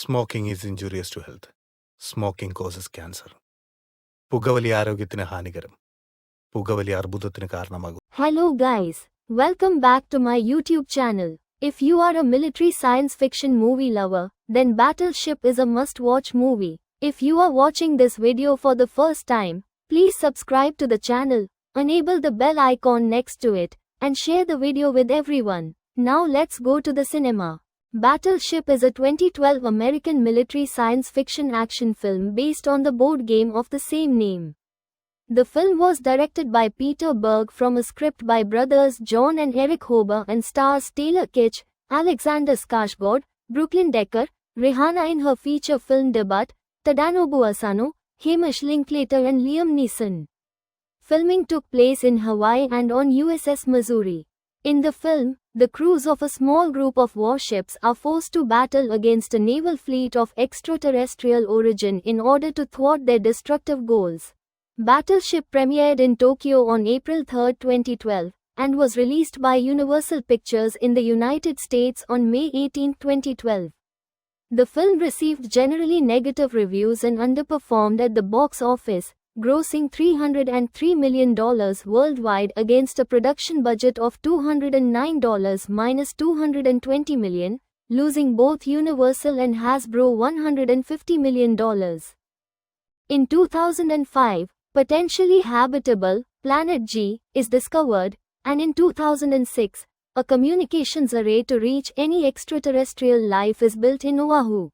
Smoking is injurious to health. Smoking causes cancer. പുകവലി ആരോഗ്യത്തിന് ഹാനികരം. പുകവലി അർബുദത്തിന് കാരണമാകും. Hello guys, welcome back to my YouTube channel. If you are a military science fiction movie lover, then Battleship is a must-watch movie. If you are watching this video for the first time, please subscribe to the channel, enable the bell icon next to it, and share the video with everyone. Now let's go to the cinema. Battleship is a 2012 American military science fiction action film based on the board game of the same name. The film was directed by Peter Berg from a script by brothers John and Eric Hober and stars Taylor Kitsch, Alexander Skarsgård, Brooklyn Decker, Rihanna in her feature film debut, Tadanobu Asano, Hamish Linklater and Liam Neeson. Filming took place in Hawaii and on USS Missouri. In the film, the crews of a small group of warships are forced to battle against a naval fleet of extraterrestrial origin in order to thwart their destructive goals. Battleship premiered in Tokyo on April 3, 2012, and was released by Universal Pictures in the United States on May 18, 2012. The film received generally negative reviews and underperformed at the box office, grossing $303 million worldwide against a production budget of $209 minus $220 million, losing both Universal and Hasbro $150 million. In 2005, potentially habitable Planet G is discovered, and in 2006, a communications array to reach any extraterrestrial life is built in Oahu.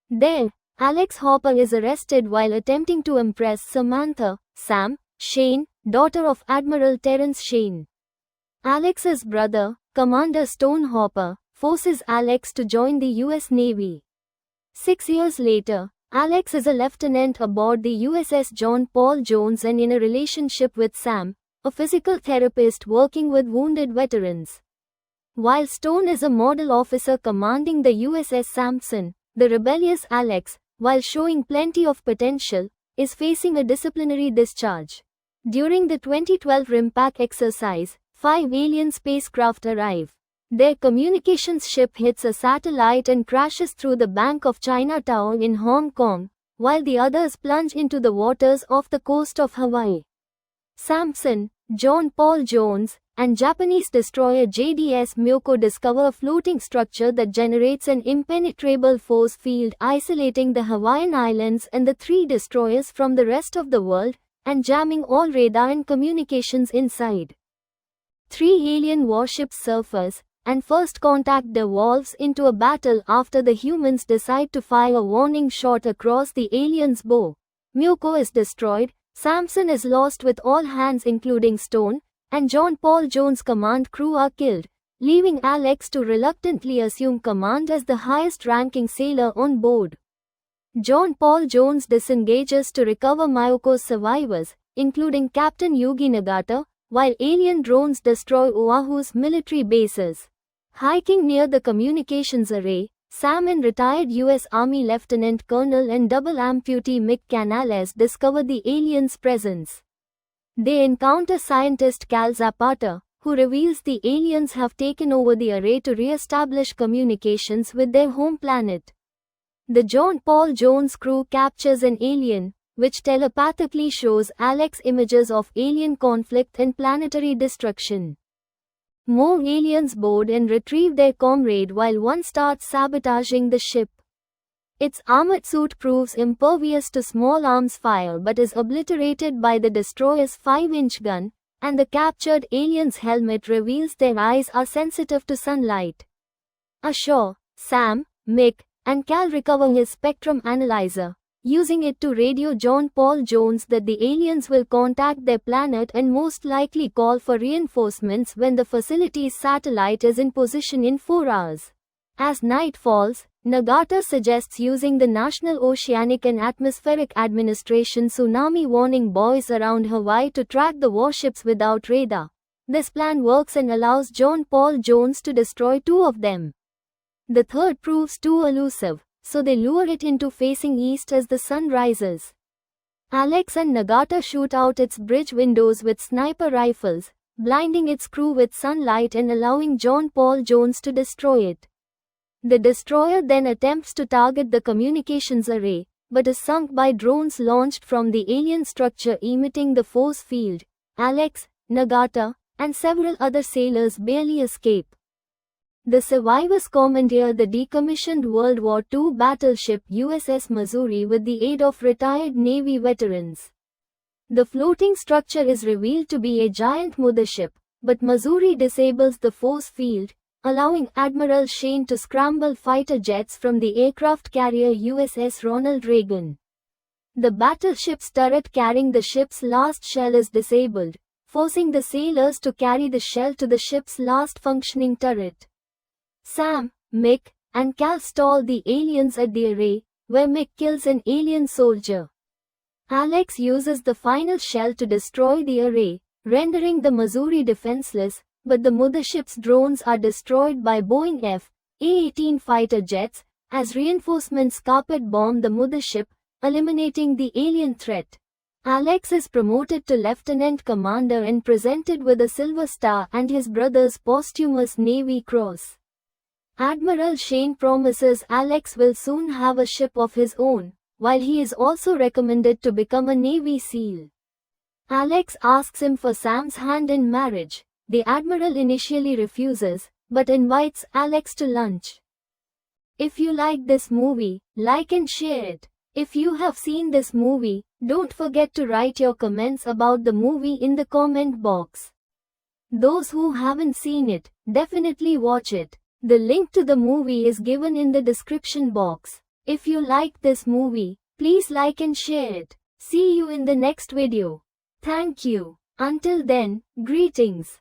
There, Alex Hopper is arrested while attempting to impress Samantha, Sam, Shane, daughter of Admiral Terrence Shane. Alex's brother, Commander Stone Hopper, forces Alex to join the U.S. Navy. 6 years later, Alex is a lieutenant aboard the USS John Paul Jones and in a relationship with Sam, a physical therapist working with wounded veterans. While Stone is a model officer commanding the USS Sampson, the rebellious Alex, while showing plenty of potential, is facing a disciplinary discharge. During the 2012 RIMPAC exercise, 5 alien spacecraft arrive. Their communications ship hits a satellite and crashes through the Bank of Chinatown in Hong Kong, while the others plunge into the waters off the coast of Hawaii. Sampson, John Paul Jones, and Japanese destroyer JDS Myoko discover a floating structure that generates an impenetrable force field isolating the Hawaiian Islands and the 3 destroyers from the rest of the world, and jamming all radar and communications inside. 3 alien warships surface, and First Contact devolves into a battle after the humans decide to fire a warning shot across the aliens' bow. Myoko is destroyed, Sampson is lost with all hands including Stone, and John Paul Jones' command crew are killed, leaving Alex to reluctantly assume command as the highest-ranking sailor on board. John Paul Jones disengages to recover Myoko's survivors, including Captain Yugi Nagata, while alien drones destroy Oahu's military bases. Hiking near the communications array, Sam and retired U.S. Army Lieutenant Colonel and double amputee Mick Canales discover the aliens' presence. They encounter scientist Cal Zapata, who reveals the aliens have taken over the array to re-establish communications with their home planet. The John Paul Jones crew captures an alien, which telepathically shows Alex images of alien conflict and planetary destruction. More aliens board and retrieve their comrade while one starts sabotaging the ship. Its armored suit proves impervious to small arms fire but is obliterated by the destroyer's 5-inch gun, and the captured alien's helmet reveals their eyes are sensitive to sunlight. Ashore, Sam, Mick, and Cal recover his spectrum analyzer, using it to radio John Paul Jones that the aliens will contact their planet and most likely call for reinforcements when the facility's satellite is in position in 4 hours. As night falls, Nagata suggests using the National Oceanic and Atmospheric Administration tsunami warning buoys around Hawaii to track the warships without radar. This plan works and allows John Paul Jones to destroy 2 of them. The third proves too elusive, so they lure it into facing east as the sun rises. Alex and Nagata shoot out its bridge windows with sniper rifles, blinding its crew with sunlight and allowing John Paul Jones to destroy it. The destroyer then attempts to target the communications array, but is sunk by drones launched from the alien structure emitting the force field. Alex, Nagata, and several other sailors barely escape. The survivors commandeer the decommissioned World War II battleship USS Missouri with the aid of retired Navy veterans. The floating structure is revealed to be a giant mothership, but Missouri disables the force field, allowing Admiral Shane to scramble fighter jets from the aircraft carrier USS Ronald Reagan. The battleship's turret carrying the ship's last shell is disabled, forcing the sailors to carry the shell to the ship's last functioning turret. Sam, Mick, and Cal stall the aliens at the array, where Mick kills an alien soldier. Alex uses the final shell to destroy the array, rendering the Missouri defenseless, but the mothership's drones are destroyed by Boeing F/A-18 fighter jets, as reinforcements carpet bomb the mothership, eliminating the alien threat. Alex is promoted to lieutenant commander and presented with a Silver Star and his brother's posthumous Navy Cross. Admiral Shane promises Alex will soon have a ship of his own, while he is also recommended to become a Navy SEAL. Alex asks him for Sam's hand in marriage. The Admiral initially refuses, but invites Alex to lunch. If you like this movie, like and share it. If you have seen this movie, don't forget to write your comments about the movie in the comment box. Those who haven't seen it, definitely watch it. The link to the movie is given in the description box. If you like this movie, please like and share it. See you in the next video. Thank you. Until then, greetings.